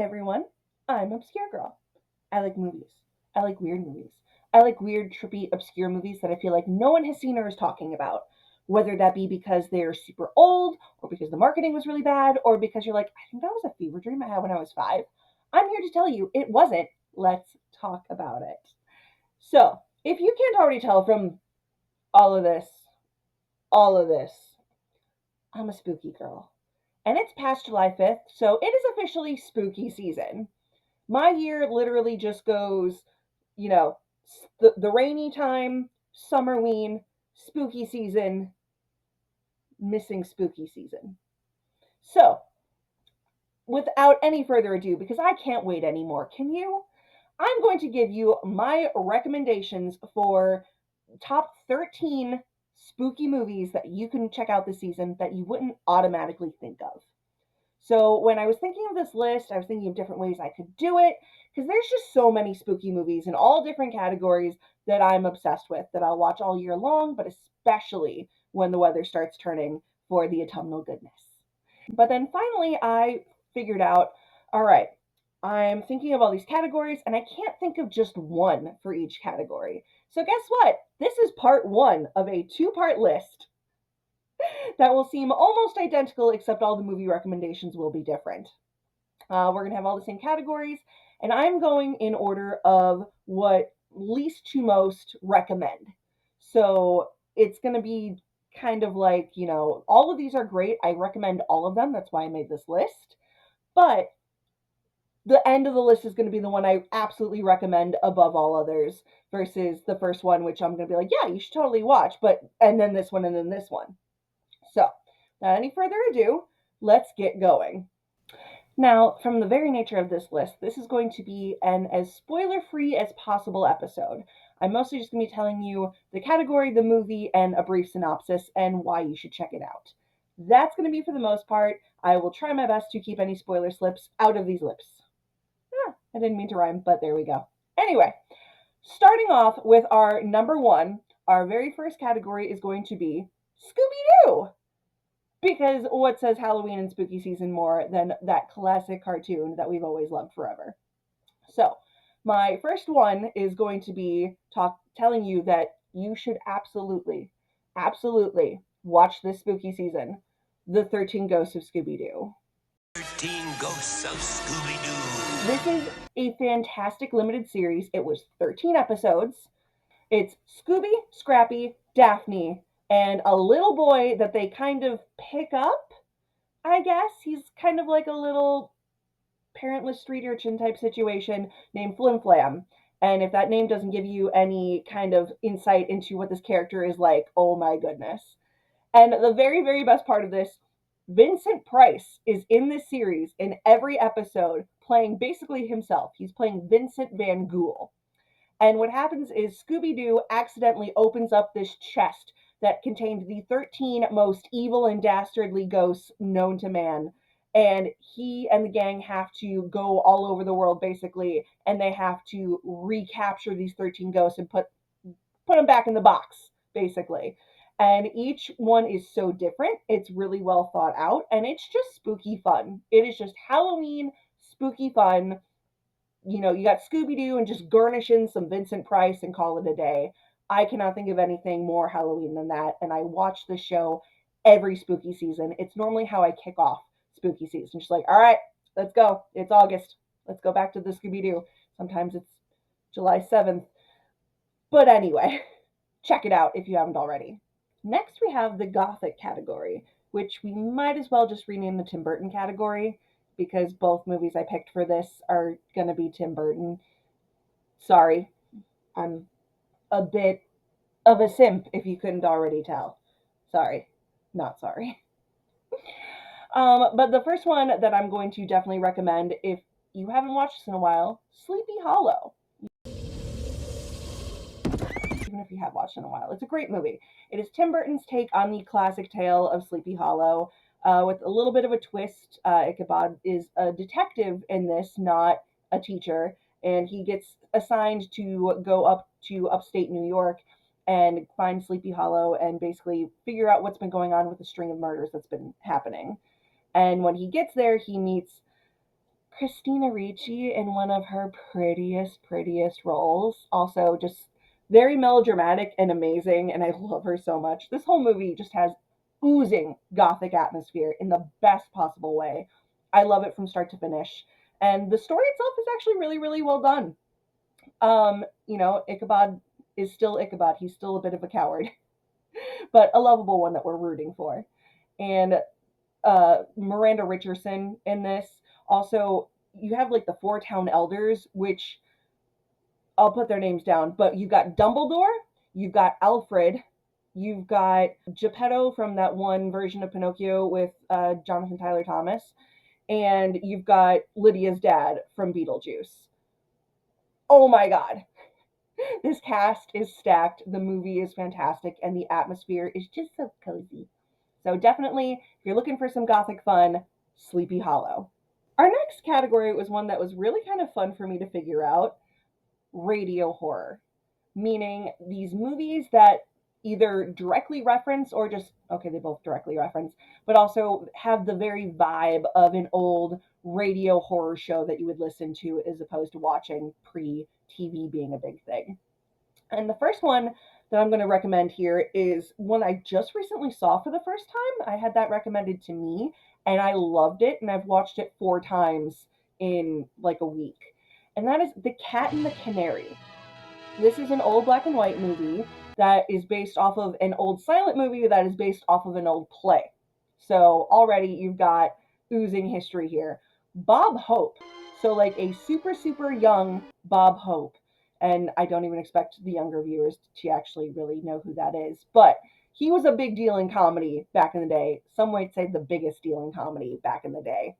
everyone, I'm Obscure Girl. I like movies. I like weird movies. I like weird, trippy, obscure movies that I feel like no one has seen or is talking about. Whether that be because they're super old, or because the marketing was really bad, or because you're like, I think that was a fever dream I had when I was 5. I'm here to tell you it wasn't. Let's talk about it. So, if you can't already tell from all of this, all of this, I'm a spooky girl. And it's past July 5th, so it is officially spooky season. My year literally just goes, you know, the rainy time, summerween, spooky season, missing spooky season. So, without any further ado, because I can't wait anymore, can you? I'm going to give you my recommendations for top 13 spooky movies that you can check out this season that you wouldn't automatically think of. So when I was thinking of this list, I was thinking of different ways I could do it because there's just so many spooky movies in all different categories that I'm obsessed with that I'll watch all year long, but especially when the weather starts turning for the autumnal goodness. But then finally, I figured out, all right, I'm thinking of all these categories and I can't think of just one for each category. So guess what? This is part one of a two-part list that will seem almost identical, except all the movie recommendations will be different. We're going to have all the same categories, and I'm going in order of what least to most recommend. So it's going to be kind of like, all of these are great. I recommend all of them. That's why I made this list. But the end of the list is going to be the one I absolutely recommend above all others versus the first one, which I'm going to be like, yeah, you should totally watch, and then this one, and then this one. So, without any further ado, let's get going. Now, from the very nature of this list, this is going to be an as spoiler-free as possible episode. I'm mostly just going to be telling you the category, the movie, and a brief synopsis and why you should check it out. That's going to be for the most part. I will try my best to keep any spoiler slips out of these lips. I didn't mean to rhyme, but there we go. Anyway, starting off with our number one, our very first category is going to be Scooby-Doo. Because what says Halloween and spooky season more than that classic cartoon that we've always loved forever? So, my first one is going to be telling you that you should absolutely, absolutely watch this spooky season, The 13 Ghosts of Scooby-Doo. 13 Ghosts of Scooby-Doo. This is a fantastic limited series. It was 13 episodes. It's Scooby, Scrappy, Daphne, and a little boy that they kind of pick up, I guess. He's kind of like a little parentless street urchin type situation named Flim Flam. And if that name doesn't give you any kind of insight into what this character is like, oh my goodness. And the very, very best part of this, Vincent Price is in this series in every episode playing basically himself. He's playing Vincent Van Ghoul. And what happens is Scooby-Doo accidentally opens up this chest that contained the 13 most evil and dastardly ghosts known to man. And he and the gang have to go all over the world, basically, and they have to recapture these 13 ghosts and put them back in the box, basically. And each one is so different. It's really well thought out, and it's just spooky fun. It is just Halloween spooky fun. You got Scooby-Doo and just garnish in some Vincent Price and call it a day. I cannot think of anything more Halloween than that, and I watch the show every spooky season. It's normally how I kick off spooky season. Just like, all right, let's go. It's August. Let's go back to the Scooby-Doo. Sometimes it's July 7th. But anyway, check it out if you haven't already. Next, we have the Gothic category, which we might as well just rename the Tim Burton category because both movies I picked for this are going to be Tim Burton. Sorry, I'm a bit of a simp if you couldn't already tell. Sorry, not sorry. But the first one that I'm going to definitely recommend, if you haven't watched this in a while, Sleepy Hollow. Even if you have watched it in a while, it's a great movie. It is Tim Burton's take on the classic tale of Sleepy Hollow, with a little bit of a twist. Ichabod is a detective in this, not a teacher, and he gets assigned to go up to upstate New York and find Sleepy Hollow and basically figure out what's been going on with the string of murders that's been happening. And when he gets there, he meets Christina Ricci in one of her prettiest roles. Also, just very melodramatic and amazing, and I love her so much. This whole movie just has oozing gothic atmosphere in the best possible way. I love it from start to finish. And the story itself is actually really well done. Ichabod is still Ichabod. He's still a bit of a coward, but a lovable one that we're rooting for. And Miranda Richardson in this. Also, you have like the four town elders, which I'll put their names down, but you've got Dumbledore, you've got Alfred, you've got Geppetto from that one version of Pinocchio with Jonathan Tyler Thomas, and you've got Lydia's dad from Beetlejuice. Oh my god. This cast is stacked, the movie is fantastic, and the atmosphere is just so cozy. So definitely, if you're looking for some gothic fun, Sleepy Hollow. Our next category was one that was really kind of fun for me to figure out: radio horror, meaning these movies that either directly reference or just, okay, they both directly reference, but also have the very vibe of an old radio horror show that you would listen to as opposed to watching pre TV being a big thing. And the first one that I'm going to recommend here is one I just recently saw for the first time. I had that recommended to me and I loved it, and I've watched it 4 times in like a week. And that is The Cat and the Canary. This is an old black and white movie that is based off of an old silent movie that is based off of an old play. So already you've got oozing history here. Bob Hope. So like a super young Bob Hope. And I don't even expect the younger viewers to actually really know who that is. But he was a big deal in comedy back in the day. Some might say the biggest deal in comedy back in the day,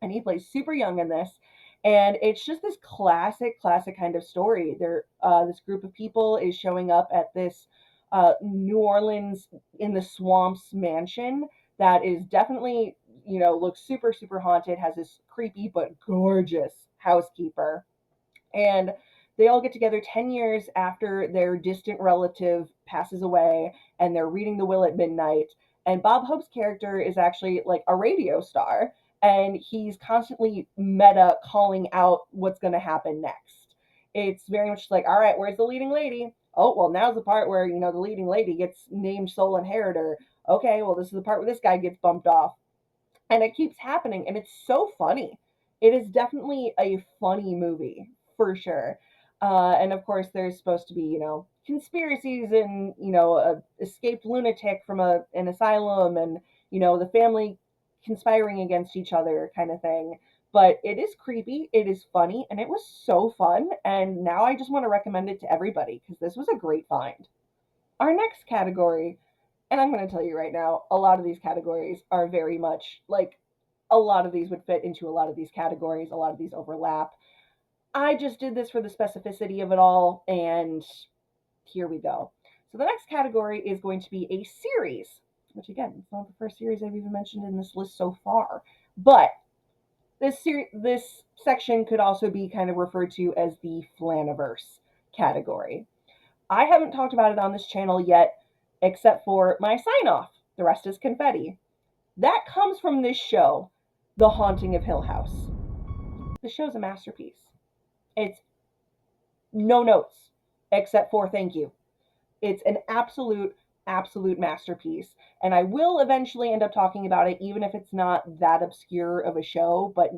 and he plays super young in this. And it's just this classic kind of story. This group of people is showing up at this New Orleans in the swamps mansion that is definitely, looks super haunted. Has this creepy but gorgeous housekeeper, and they all get together 10 years after their distant relative passes away, and they're reading the will at midnight. And Bob Hope's character is actually like a radio star, and he's constantly meta calling out what's going to happen next. It's very much like, all right, where's the leading lady? Oh, well, now's the part where, the leading lady gets named sole inheritor. Okay, well, this is the part where this guy gets bumped off, and it keeps happening, and it's so funny. It is definitely a funny movie for sure. And of course there's supposed to be, conspiracies, and a escaped lunatic from an asylum, and the family conspiring against each other kind of thing. But it is creepy, it is funny, and it was so fun, and now I just want to recommend it to everybody because this was a great find. Our next category, and I'm going to tell you right now, a lot of these categories are very much like, a lot of these would fit into a lot of these categories, a lot of these overlap. I just did this for the specificity of it all, and here we go. So the next category is going to be a series, which again, it's not the first series I've even mentioned in this list so far. But this section could also be kind of referred to as the Flaniverse category. I haven't talked about it on this channel yet, except for my sign off. The rest is confetti. That comes from this show, The Haunting of Hill House. The show's a masterpiece. It's no notes except for thank you. It's an absolute masterpiece. And I will eventually end up talking about it, even if it's not that obscure of a show. But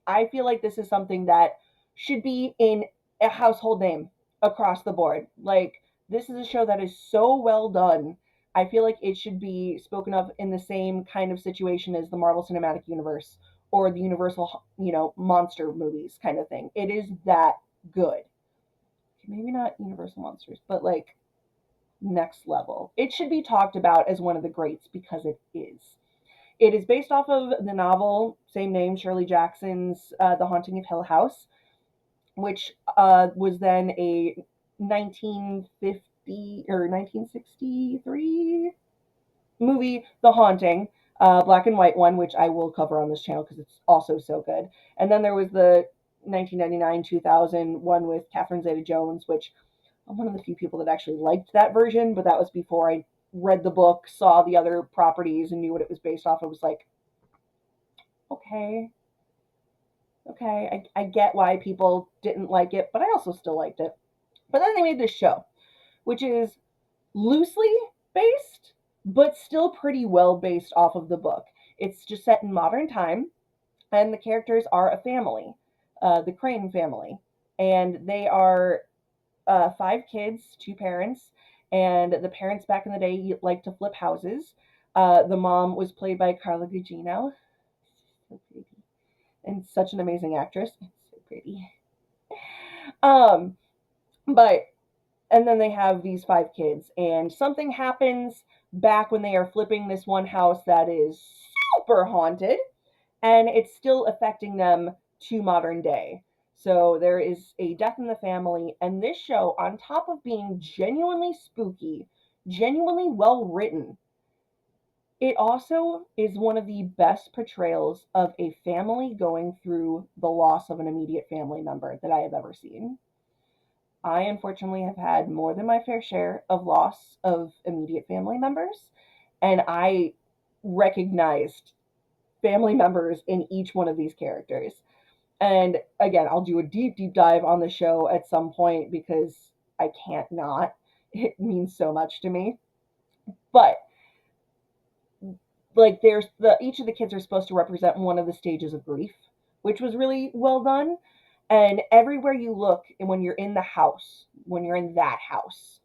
I feel like this is something that should be in a household name across the board. Like, this is a show that is so well done. I feel like it should be spoken of in the same kind of situation as the Marvel Cinematic Universe or the Universal, monster movies kind of thing. It is that good. Maybe not Universal Monsters, but like next level. It should be talked about as one of the greats because it is. It is based off of the novel, same name, Shirley Jackson's The Haunting of Hill House, which was then a 1950 or 1963 movie, The Haunting, black and white one, which I will cover on this channel because it's also so good. And then there was the 1999 2000 one with Catherine Zeta-Jones, which I'm one of the few people that actually liked that version, but that was before I read the book, saw the other properties, and knew what it was based off. I was like, okay, Okay, I get why people didn't like it, but I also still liked it. But then they made this show, which is loosely based, but still pretty well based off of the book. It's just set in modern time, and the characters are a family, the Crane family, and they are five kids, two parents, and the parents back in the day liked to flip houses. The mom was played by Carla Gugino, so pretty, and such an amazing actress. It's so pretty. Um, but and then they have these five kids, and something happens back when they are flipping this one house that is super haunted, and it's still affecting them to modern day. So there is a death in the family, and this show, on top of being genuinely spooky, genuinely well written, it also is one of the best portrayals of a family going through the loss of an immediate family member that I have ever seen. I unfortunately have had more than my fair share of loss of immediate family members, and I recognized family members in each one of these characters. And again, I'll do a deep, deep dive on the show at some point because I can't not. It means so much to me. But like there's the each of the kids are supposed to represent one of the stages of grief, which was really well done. And everywhere you look, and when you're in the house, when you're in that house,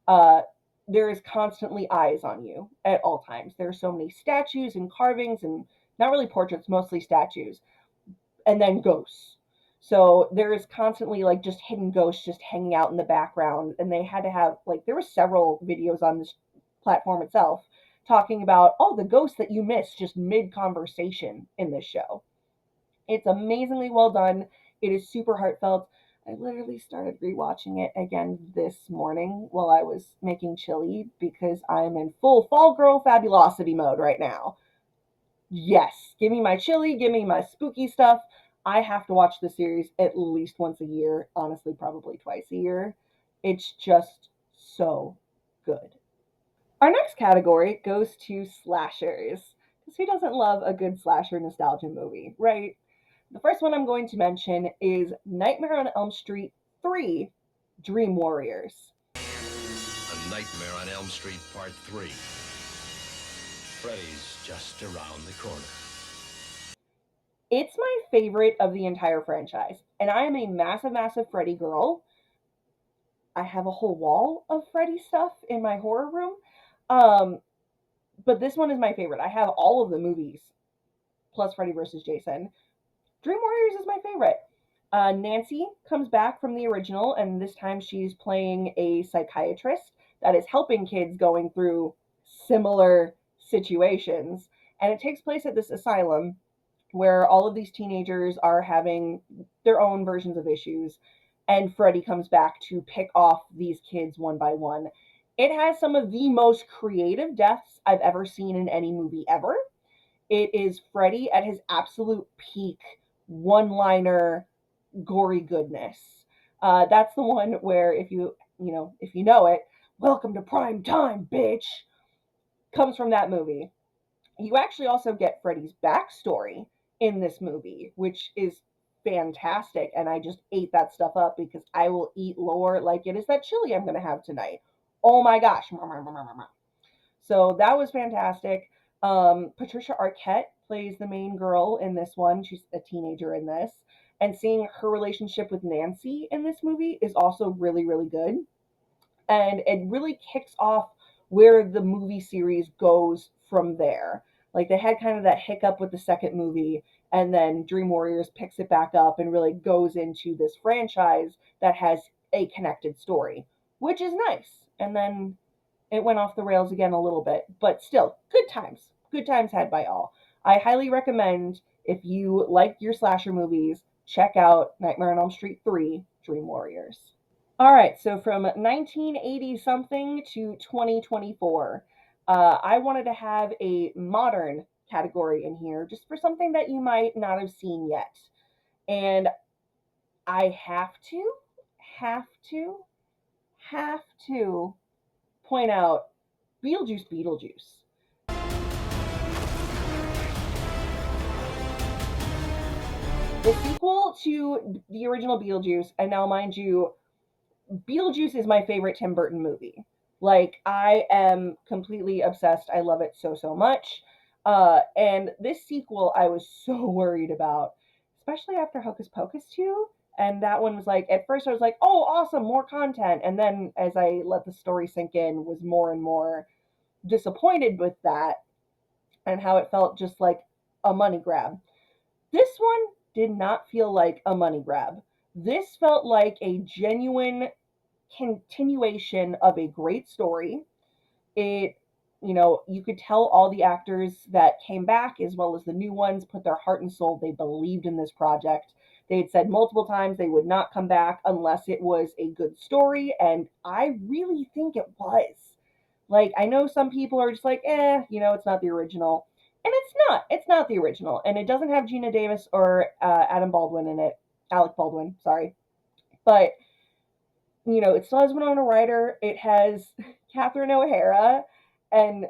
uh, there is constantly eyes on you at all times. There are so many statues and carvings, and not really portraits, mostly statues, and then ghosts. So there is constantly like just hidden ghosts just hanging out in the background, and they had to have like there were several videos on this platform itself talking about the ghosts that you missed just mid conversation in this show. It's amazingly well done. It is super heartfelt. I literally started rewatching it again this morning while I was making chili because I'm in full fall girl fabulosity mode right now. Yes, give me my chili, give me my spooky stuff. I have to watch the series at least once a year, honestly, probably twice a year. It's just so good. Our next category goes to slashers. Because who doesn't love a good slasher nostalgia movie, right? The first one I'm going to mention is Nightmare on Elm Street 3 Dream Warriors. A Nightmare on Elm Street Part 3. Freddy's just around the corner. It's my favorite of the entire franchise, and I am a massive, massive Freddy girl. I have a whole wall of Freddy stuff in my horror room. Um, but this one is my favorite. I have all of the movies plus Freddy vs. Jason. Dream Warriors is my favorite. Nancy comes back from the original, and this time she's playing a psychiatrist that is helping kids going through similar situations. And it takes place at this asylum where all of these teenagers are having their own versions of issues, and Freddy comes back to pick off these kids one by one. It has some of the most creative deaths I've ever seen in any movie ever. It is Freddy at his absolute peak, one liner, gory goodness. That's the one where if you know it, welcome to prime time, bitch, comes from that movie. You actually also get Freddy's backstory in this movie, which is fantastic. And I just ate that stuff up because I will eat lore like it is that chili I'm going to have tonight. Oh my gosh. So that was fantastic. Patricia Arquette plays the main girl in this one. She's a teenager in this. And seeing her relationship with Nancy in this movie is also really, really good. And it really kicks off where the movie series goes from there. Like they had kind of that hiccup with the second movie, and then Dream Warriors picks it back up and really goes into this franchise that has a connected story, which is nice. And then it went off the rails again a little bit, but still, good times. Good times had by all. I highly recommend if you like your slasher movies, check out Nightmare on Elm Street 3 Dream Warriors. All right, so from 1980 something to 2024, I wanted to have a modern category in here just for something that you might not have seen yet. And I have to, have to point out Beetlejuice. the sequel to the original Beetlejuice, and now mind you, Beetlejuice is my favorite Tim Burton movie. Like, I am completely obsessed. I love it so, so much. And this sequel, I was so worried about, especially after Hocus Pocus 2. And that one was like, at first I was like, oh, awesome, more content. And then as I let the story sink in, was more and more disappointed with that and how it felt just like a money grab. This one did not feel like a money grab. This felt like a genuine continuation of a great story. It, you could tell all the actors that came back, as well as the new ones, put their heart and soul. They believed in this project. They had said multiple times they would not come back unless it was a good story, and I really think it was. Like, I know some people are just like, it's not the original. And it's not. It's not the original. And it doesn't have Gina Davis or Adam Baldwin in it. Alec Baldwin, sorry. But it still has Winona Ryder. It has Catherine O'Hara. And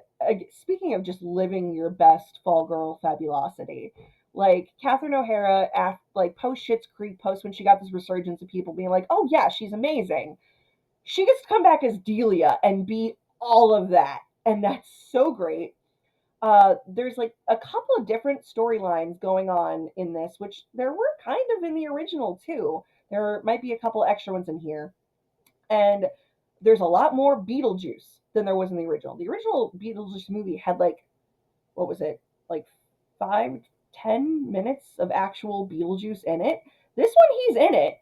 speaking of just living your best fall girl fabulosity, like Catherine O'Hara, like post Schitt's Creek, post when she got this resurgence of people being like, "Oh yeah, she's amazing." She gets to come back as Delia and be all of that, and that's so great. There's like a couple of different storylines going on in this, which there were kind of in the original too. There might be a couple extra ones in here, and there's a lot more Beetlejuice than there was in the original. The original Beetlejuice movie had like, what was it, like 5-10 minutes of actual Beetlejuice in it. This one, he's in it,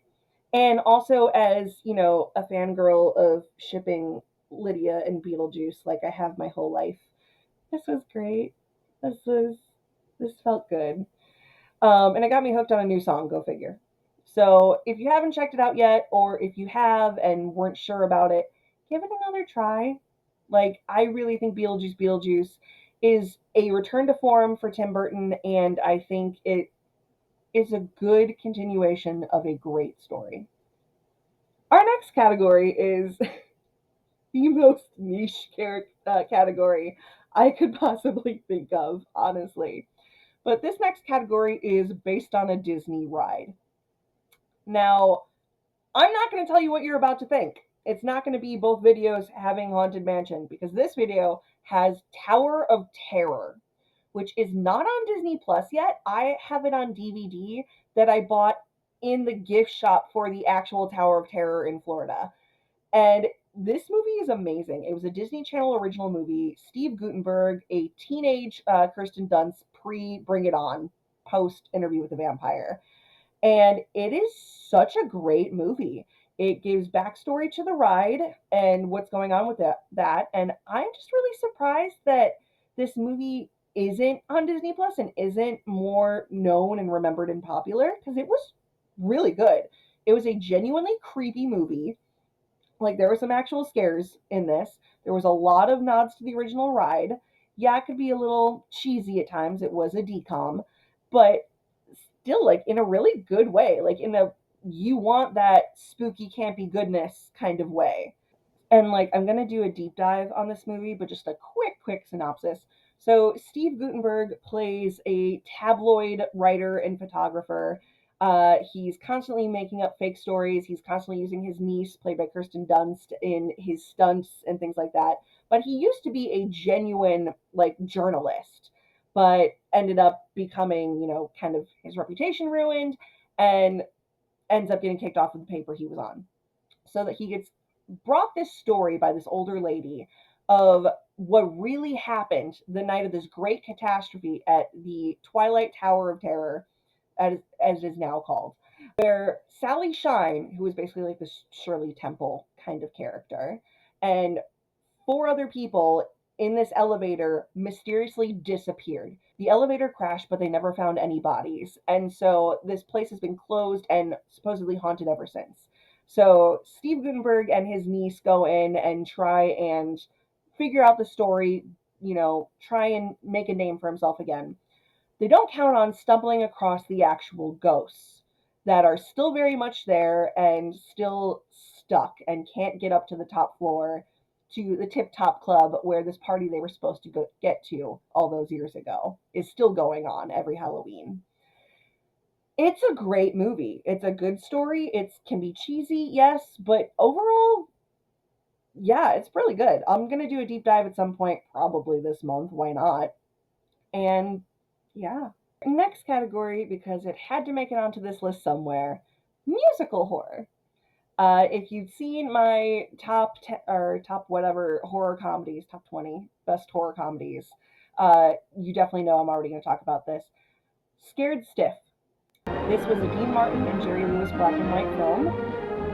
and also as a fangirl of shipping Lydia and Beetlejuice, like I have my whole life. This was great. This was this felt good. And it got me hooked on a new song, go figure. So if you haven't checked it out yet, or if you have and weren't sure about it, give it another try. Like, I really think Beetlejuice is a return to form for Tim Burton, and I think it is a good continuation of a great story. Our next category is the most niche category I could possibly think of, honestly. But this next category is based on a Disney ride. Now, I'm not going to tell you what you're about to think. It's not going to be both videos having Haunted Mansion, because this video has Tower of Terror, which is not on Disney Plus yet. I have it on DVD that I bought in the gift shop for the actual Tower of Terror in Florida. And this movie is amazing. It was a Disney Channel original movie. Steve Guttenberg, a teenage Kirsten Dunst, pre Bring It On, post Interview with the Vampire. And it is such a great movie. It gives backstory to the ride and what's going on with that. And I'm just really surprised that this movie isn't on Disney Plus and isn't more known and remembered and popular, because it was really good. It was a genuinely creepy movie. Like, there were some actual scares in this. There was a lot of nods to the original ride. Yeah, it could be a little cheesy at times. It was a decom, but still, like, in a really good way. Like, in a you want that spooky, campy goodness kind of way. And like, I'm gonna do a deep dive on this movie, but just a quick synopsis. So Steve Guttenberg plays a tabloid writer and photographer. He's constantly making up fake stories. He's constantly using his niece, played by Kirsten Dunst, in his stunts and things like that. But he used to be a genuine like journalist, but ended up becoming, kind of his reputation ruined, and ends up getting kicked off of the paper he was on, so that he gets brought this story by this older lady of what really happened the night of this great catastrophe at the Twilight Tower of Terror, as it is now called, where Sally Shine, who is basically like this Shirley Temple kind of character, and four other people in this elevator mysteriously disappeared. The elevator crashed, but they never found any bodies. And so this place has been closed and supposedly haunted ever since. So Steve Gutenberg and his niece go in and try and figure out the story, try and make a name for himself again. They don't count on stumbling across the actual ghosts that are still very much there and still stuck and can't get up to the top floor, to the Tip Top Club, where this party they were supposed to get to all those years ago is still going on every Halloween. It's a great movie. It's a good story. It can be cheesy, yes, but overall, yeah, it's really good. I'm gonna do a deep dive at some point, probably this month. Why not? And yeah. Next category, because it had to make it onto this list somewhere, musical horror. If you've seen my top 10 or top whatever horror comedies, top 20 best horror comedies, you definitely know I'm already going to talk about this. Scared Stiff. This was a Dean Martin and Jerry Lewis black and white film,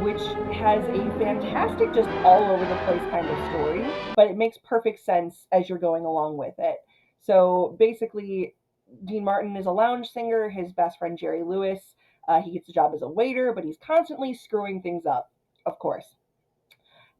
which has a fantastic, just all over the place kind of story, but it makes perfect sense as you're going along with it. So basically, Dean Martin is a lounge singer. His best friend, Jerry Lewis, he gets a job as a waiter, but he's constantly screwing things up, of course.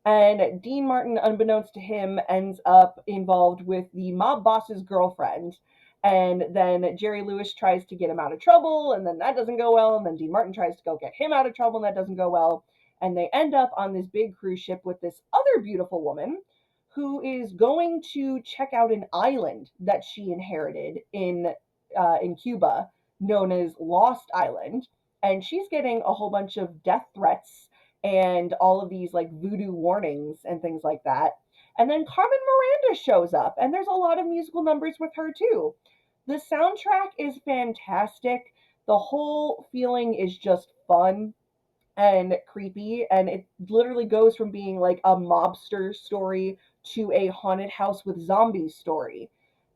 And Dean Martin, unbeknownst to him, ends up involved with the mob boss's girlfriend. And then Jerry Lewis tries to get him out of trouble, and then that doesn't go well. And then Dean Martin tries to go get him out of trouble, and that doesn't go well. And they end up on this big cruise ship with this other beautiful woman who is going to check out an island that she inherited in Cuba, known as Lost Island. And she's getting a whole bunch of death threats and all of these like voodoo warnings and things like that. And then Carmen Miranda shows up, and there's a lot of musical numbers with her too. The soundtrack is fantastic. The whole feeling is just fun and creepy, and it literally goes from being like a mobster story to a haunted house with zombies story.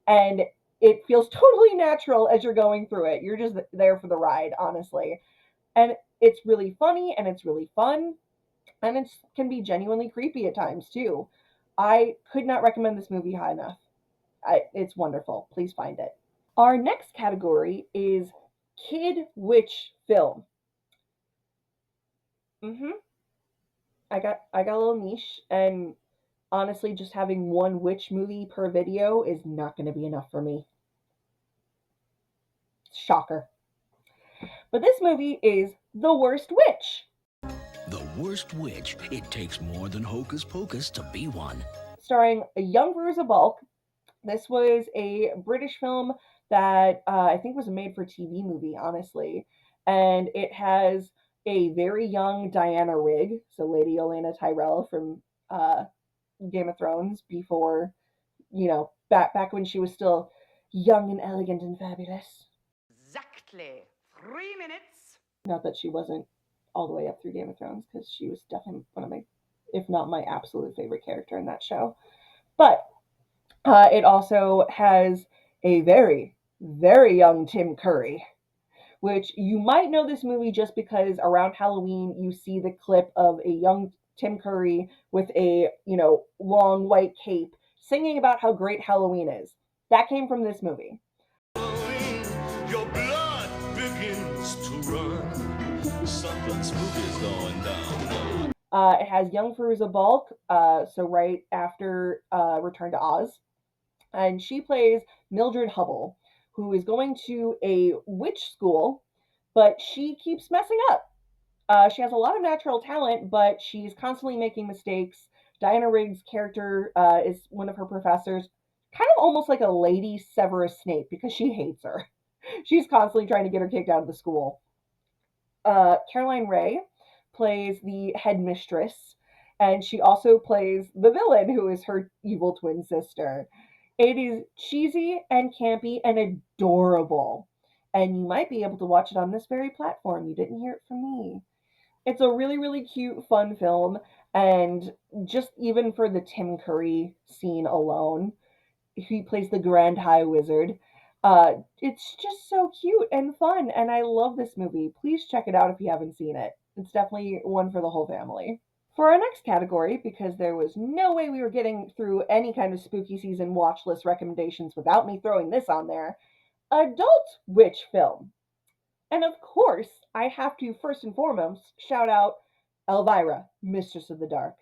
And it feels totally natural as you're going through it. You're just there for the ride, honestly. And it's really funny and it's really fun and it can be genuinely creepy at times too. I could not recommend this movie high enough. It's wonderful. Please find it. Our next category is kid witch film. hmm I got a little niche, and honestly, just having one witch movie per video is not going to be enough for me. Shocker. But this movie is The Worst Witch, The Worst Witch. It takes more than hocus pocus to be one. starring a young Veruza Balk. This was a British film that I think was a made for TV movie, honestly. And it has a very young Diana Rigg, so Lady Olenna Tyrell from uh, Game of Thrones, before, back when she was still young and elegant and fabulous. Exactly 3 minutes. Not that she wasn't all the way up through Game of Thrones, because she was definitely one of my, if not my absolute favorite character in that show. But it also has a very, very young Tim Curry, which you might know this movie just because around Halloween you see the clip of a young Tim Curry with a, long white cape singing about how great Halloween is. That came from this movie. Your blood begins to run. Something spooky's going down. It has young Veruza Balk, so right after Return to Oz, and she plays Mildred Hubble, who is going to a witch school, but she keeps messing up. She has a lot of natural talent, but she's constantly making mistakes. Diana Rigg's character is one of her professors, kind of almost like a lady Severus Snape because she hates her. She's constantly trying to get her kicked out of the school. Caroline Ray plays the headmistress, and she also plays the villain, who is her evil twin sister. It is cheesy and campy and adorable, and you might be able to watch it on this very platform. You didn't hear it from me. It's a really, really cute, fun film, and just even for the Tim Curry scene alone, he plays the Grand High Wizard. It's just so cute and fun, and I love this movie. Please check it out if you haven't seen it. It's definitely one for the whole family. For our next category, because there was no way we were getting through any kind of spooky season watch list recommendations without me throwing this on there, adult witch film. And of course, I have to first and foremost shout out Elvira, Mistress of the Dark.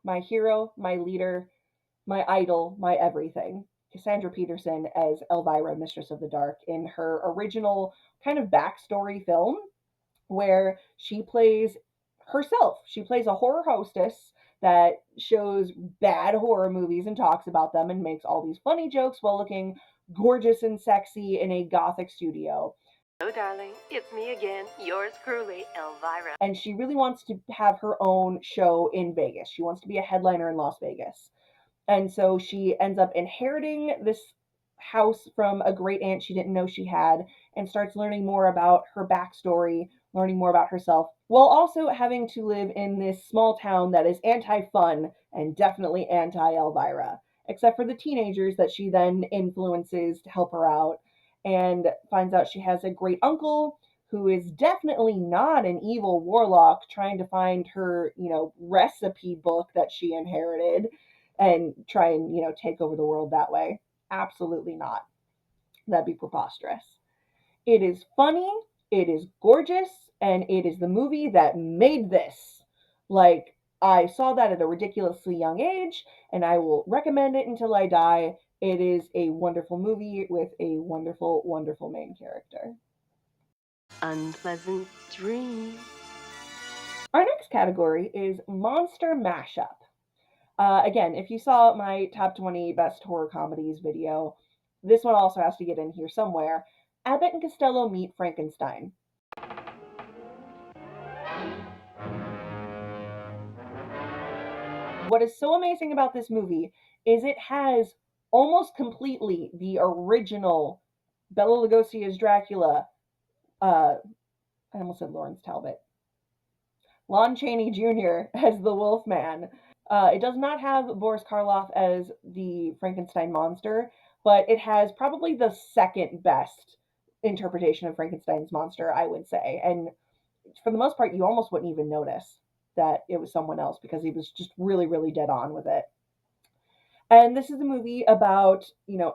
My hero, my leader, my idol, my everything. Cassandra Peterson as Elvira, Mistress of the Dark, in her original kind of backstory film, where she plays herself. She plays a horror hostess that shows bad horror movies and talks about them and makes all these funny jokes while looking gorgeous and sexy in a gothic studio. Hello, darling. It's me again, yours truly, Elvira. And she really wants to have her own show in Vegas. She wants to be a headliner in Las Vegas. And so she ends up inheriting this house from a great aunt she didn't know she had, and starts learning more about her backstory, learning more about herself, while also having to live in this small town that is anti fun and definitely anti Elvira, except for the teenagers that she then influences to help her out, and finds out she has a great uncle who is definitely not an evil warlock trying to find her, recipe book that she inherited and try and, take over the world that way. Absolutely not. That'd be preposterous. It is funny, it is gorgeous, and it is the movie that made this. Like, I saw that at a ridiculously young age, and I will recommend it until I die. It is a wonderful movie with a wonderful, wonderful main character. Unpleasant dream. Our next category is Monster Mashup. Again, if you saw my top 20 best horror comedies video, this one also has to get in here somewhere. Abbott and Costello Meet Frankenstein. What is so amazing about this movie is it has almost completely the original Bela Lugosi's Dracula. I almost said Lawrence Talbot. Lon Chaney Jr. as the Wolfman. It does not have Boris Karloff as the Frankenstein monster, but it has probably the second best interpretation of Frankenstein's monster, I would say. And for the most part, you almost wouldn't even notice that it was someone else because he was just really, really dead on with it. And this is a movie about,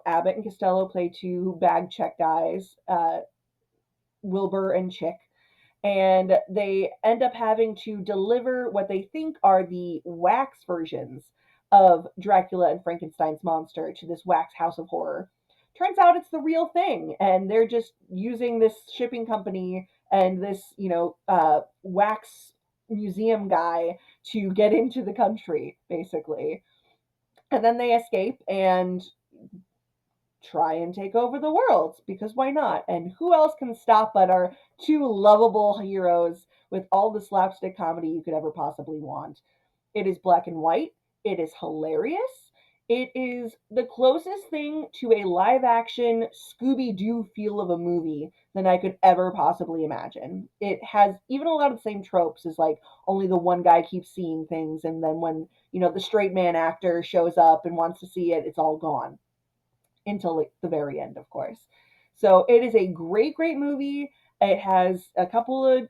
Abbott and Costello play two bag check guys, Wilbur and Chick, and they end up having to deliver what they think are the wax versions of Dracula and Frankenstein's monster to this wax house of horror. Turns out it's the real thing, and they're just using this shipping company and this, wax museum guy to get into the country, basically. And then they escape and try and take over the world because why not? And who else can stop but our two lovable heroes with all the slapstick comedy you could ever possibly want? It is black and white. It is hilarious. It is the closest thing to a live action Scooby Doo feel of a movie than I could ever possibly imagine. It has even a lot of the same tropes as like only the one guy keeps seeing things, and then when, the straight man actor shows up and wants to see it, it's all gone until like the very end, of course. So it is a great, great movie. It has a couple of,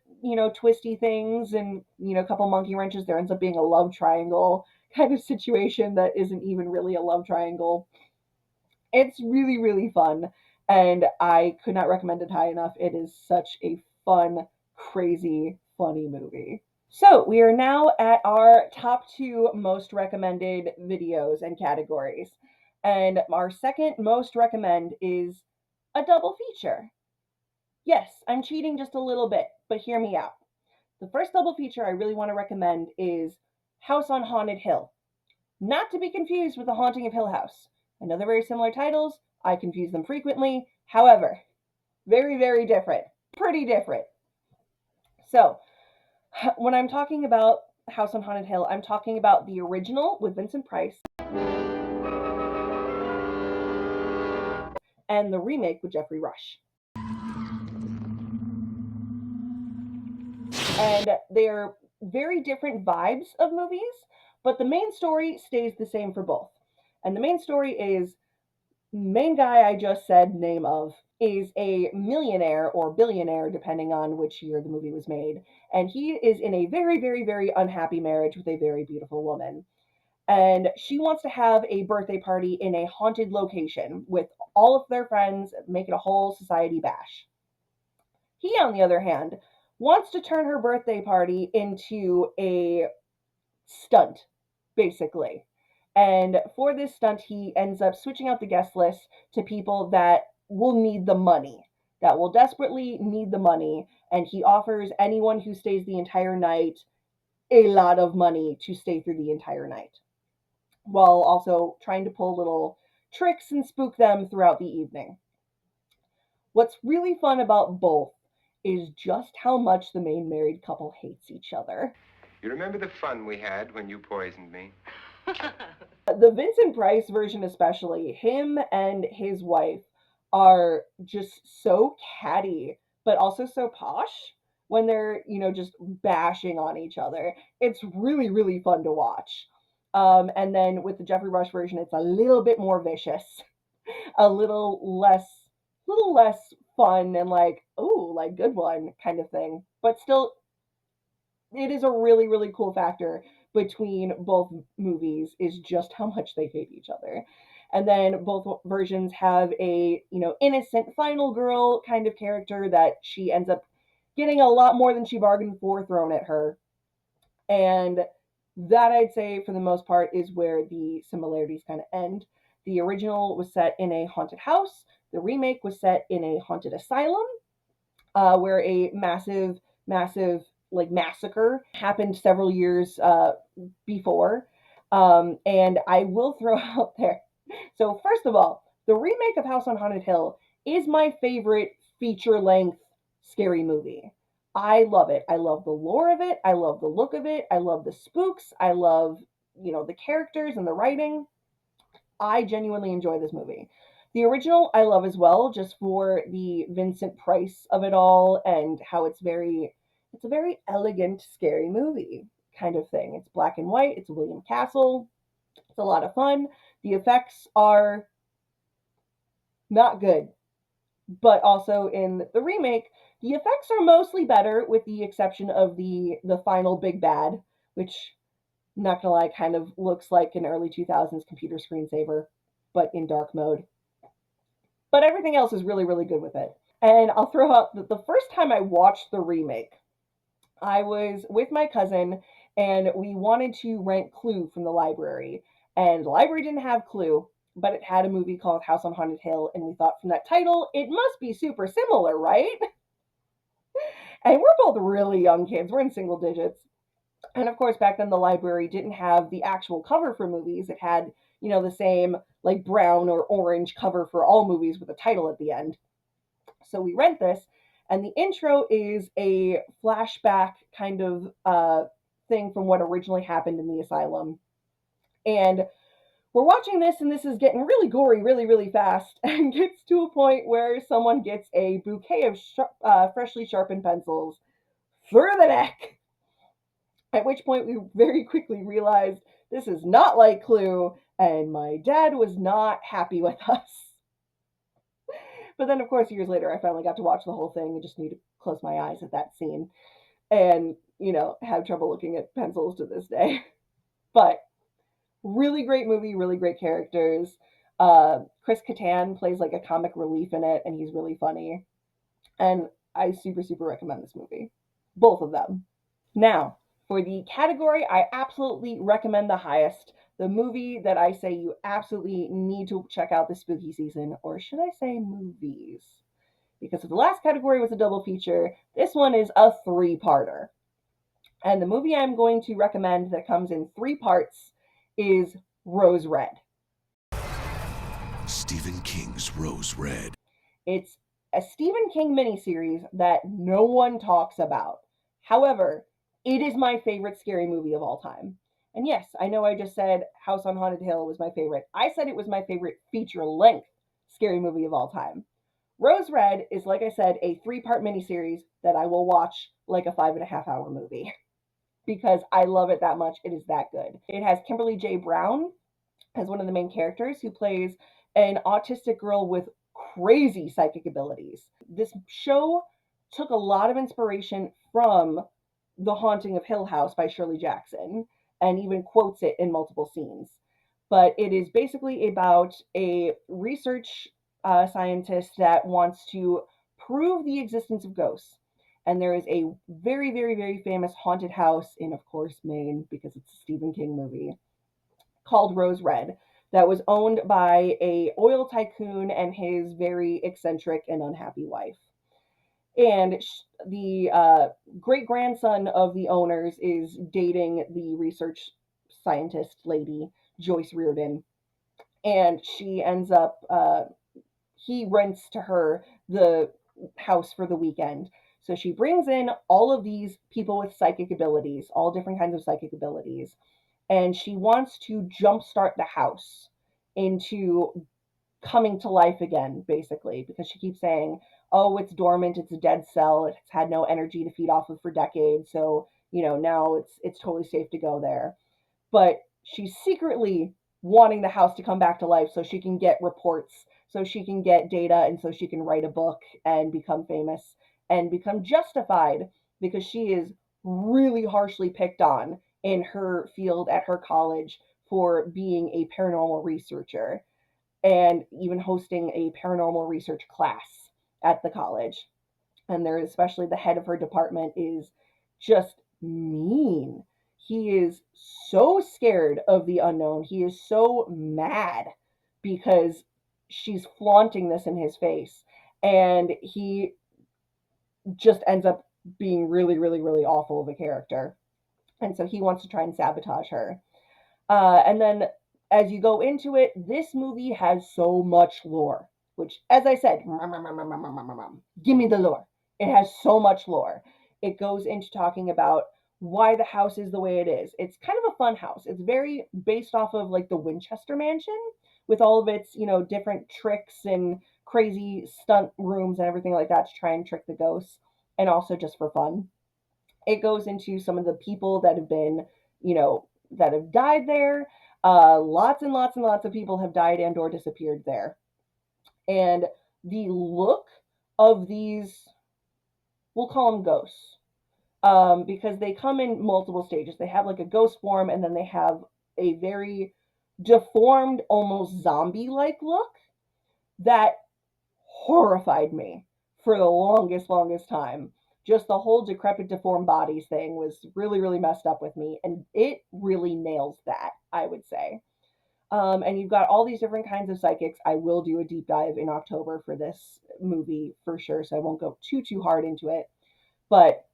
twisty things and, a couple monkey wrenches. There ends up being a love triangle kind of situation that isn't even really a love triangle. It's really, really fun. And I could not recommend it high enough. It is such a fun, crazy, funny movie. So we are now at our top two most recommended videos and categories. And our second most recommend is a double feature. Yes, I'm cheating just a little bit, but hear me out. The first double feature I really want to recommend is House on Haunted Hill. Not to be confused with The Haunting of Hill House. I know they're very similar titles. I confuse them frequently. However, very, very different. Pretty different. So, when I'm talking about House on Haunted Hill, I'm talking about the original with Vincent Price and the remake with Jeffrey Rush. And they're very different vibes of movies, but the main story stays the same for both. And the main story is main guy I just said name of is a millionaire or billionaire, depending on which year the movie was made. And he is in a very, very, very unhappy marriage with a very beautiful woman. And she wants to have a birthday party in a haunted location with all of their friends, make it a whole society bash. He, on the other hand, wants to turn her birthday party into a stunt, basically. And for this stunt, he ends up switching out the guest list to people that will need the money, that will desperately need the money. And he offers anyone who stays the entire night a lot of money to stay through the entire night, while also trying to pull little, tricks and spook them throughout the evening. What's really fun about both is just how much the main married couple hates each other. You remember the fun we had when you poisoned me? The Vincent Price version, especially, him and his wife are just so catty, but also so posh when they're, just bashing on each other. It's really, really fun to watch. And then with the Jeffrey Rush version, it's a little bit more vicious, a little less fun and like, oh, like good one kind of thing. But still, it is a really, really cool factor between both movies is just how much they hate each other. And then both versions have a, innocent final girl kind of character that she ends up getting a lot more than she bargained for thrown at her. And that, I'd say, for the most part, is where the similarities kind of end. The original was set in a haunted house. The remake was set in a haunted asylum, where a massive, like massacre happened several years before. And I will throw out there. So first of all, the remake of House on Haunted Hill is my favorite feature length scary movie. I love it. I love the lore of it. I love the look of it. I love the spooks. I love, the characters and the writing. I genuinely enjoy this movie. The original I love as well, just for the Vincent Price of it all and how it's a very elegant, scary movie kind of thing. It's black and white, it's William Castle, it's a lot of fun. The effects are not good, but also in the remake, the effects are mostly better with the exception of the final big bad, which not gonna lie, kind of looks like an early 2000s computer screensaver, but in dark mode. But everything else is really, really good with it. And I'll throw out that the first time I watched the remake, I was with my cousin and we wanted to rent Clue from the library. And the library didn't have Clue, but it had a movie called House on Haunted Hill. And we thought from that title, it must be super similar, right? And we're both really young kids, we're in single digits. And of course, back then the library didn't have the actual cover for movies. It had, the same like brown or orange cover for all movies with a title at the end. So we rent this, and the intro is a flashback kind of thing from what originally happened in the asylum. And we're watching this, and this is getting really gory really, really fast, and gets to a point where someone gets a bouquet of freshly sharpened pencils through the neck. At which point we very quickly realized this is not like Clue, and my dad was not happy with us. But then, of course, years later, I finally got to watch the whole thing and just need to close my eyes at that scene and, have trouble looking at pencils to this day. But really great movie, really great characters. Chris Kattan plays like a comic relief in it, and he's really funny. And I super, super recommend this movie. Both of them. Now, for the category I absolutely recommend the highest, the movie that I say you absolutely need to check out this spooky season, or should I say movies? Because if the last category was a double feature, this one is a three-parter. And the movie I'm going to recommend that comes in three parts is Rose Red. Stephen King's Rose Red. It's a Stephen King miniseries that no one talks about. However, it is my favorite scary movie of all time. And yes, I know I just said House on Haunted Hill was my favorite. I said it was my favorite feature-length scary movie of all time. Rose Red is, like I said, a three-part miniseries that I will watch like a 5.5 hour movie because I love it that much. It is that good. It has Kimberly J. Brown as one of the main characters who plays an autistic girl with crazy psychic abilities. This show took a lot of inspiration from The Haunting of Hill House by Shirley Jackson and even quotes it in multiple scenes. But it is basically about a research scientist that wants to prove the existence of ghosts. And there is a very, very, very famous haunted house in, of course, Maine, because it's a Stephen King movie, called Rose Red, that was owned by a oil tycoon and his very eccentric and unhappy wife. And the great grandson of the owners is dating the research scientist lady, Joyce Reardon. and she ends up, he rents to her the house for the weekend. So she brings in all of these people with psychic abilities, all different kinds of psychic abilities, and she wants to jumpstart the house into coming to life again, basically, because she keeps saying, "Oh, it's dormant, it's a dead cell, it's had no energy to feed off of for decades, so now it's totally safe to go there." But she's secretly wanting the house to come back to life so she can get reports, so she can get data, and so she can write a book and become famous and become justified, because she is really harshly picked on in her field at her college for being a paranormal researcher and even hosting a paranormal research class at the college. And there, especially the head of her department, is just mean. He is so scared of the unknown. He is so mad because she's flaunting this in his face. And he just ends up being really, really, really awful of a character. And so he wants to try and sabotage her. And then as you go into it, this movie has so much lore, which, as I said, give me the lore. It has so much lore. It goes into talking about why the house is the way it is. It's kind of a fun house. It's very based off of like the Winchester Mansion with all of its, different tricks and crazy stunt rooms and everything like that to try and trick the ghosts, and also just for fun. It goes into some of the people that have been, that have died there. Lots and lots and lots of people have died and or disappeared there. And the look of these, we'll call them ghosts, because they come in multiple stages. They have like a ghost form, and then they have a very deformed, almost zombie-like look that horrified me for the longest time. Just the whole decrepit, deformed bodies thing was really, really messed up with me, and it really nails that, I would say. And you've got all these different kinds of psychics. I will do a deep dive in October for this movie for sure, so I won't go too hard into it. But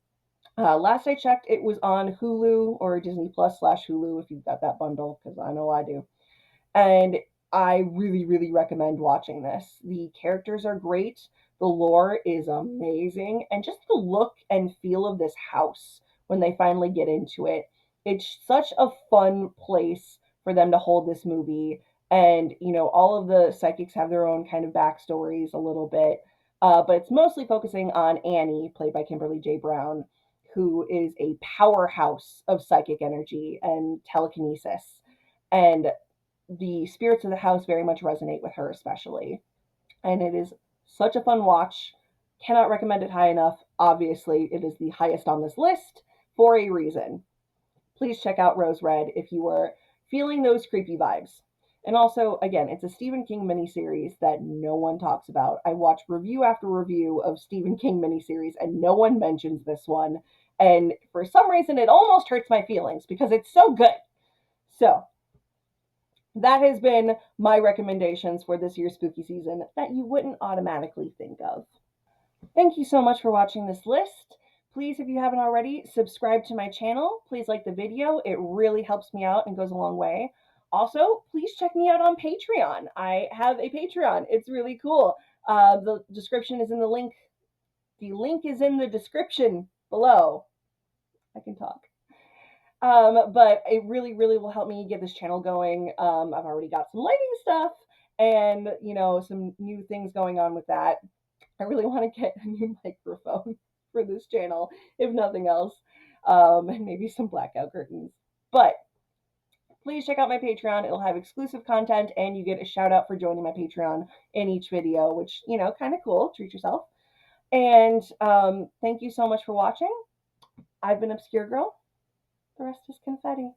last I checked, it was on Hulu or Disney Plus slash Hulu if you've got that bundle, because I know I do. And I really, really recommend watching this. The characters are great, the lore is amazing, and just the look and feel of this house when they finally get into it. It's such a fun place for them to hold this movie. And, all of the psychics have their own kind of backstories a little bit. But it's mostly focusing on Annie, played by Kimberly J. Brown, who is a powerhouse of psychic energy and telekinesis. And the spirits of the house very much resonate with her, especially. And it is such a fun watch. Cannot recommend it high enough. Obviously, it is the highest on this list for a reason. Please check out Rose Red if you are feeling those creepy vibes. And also, again, it's a Stephen King miniseries that no one talks about. I watch review after review of Stephen King miniseries, and no one mentions this one. And for some reason, it almost hurts my feelings because it's so good. So, that has been my recommendations for this year's spooky season that you wouldn't automatically think of. Thank you so much for watching this list. Please, if you haven't already, subscribe to my channel. Please like the video. It really helps me out and goes a long way. Also, please check me out on Patreon. I have a Patreon. It's really cool. The description is in the link. The link is in the description below. I can talk. But it really, really will help me get this channel going. I've already got some lighting stuff and, some new things going on with that. I really want to get a new microphone for this channel, if nothing else, and maybe some blackout curtains. But please check out my Patreon. It'll have exclusive content, and you get a shout out for joining my Patreon in each video, which, kind of cool. Treat yourself. And thank you so much for watching. I've been Obscure Girl. The rest is confetti.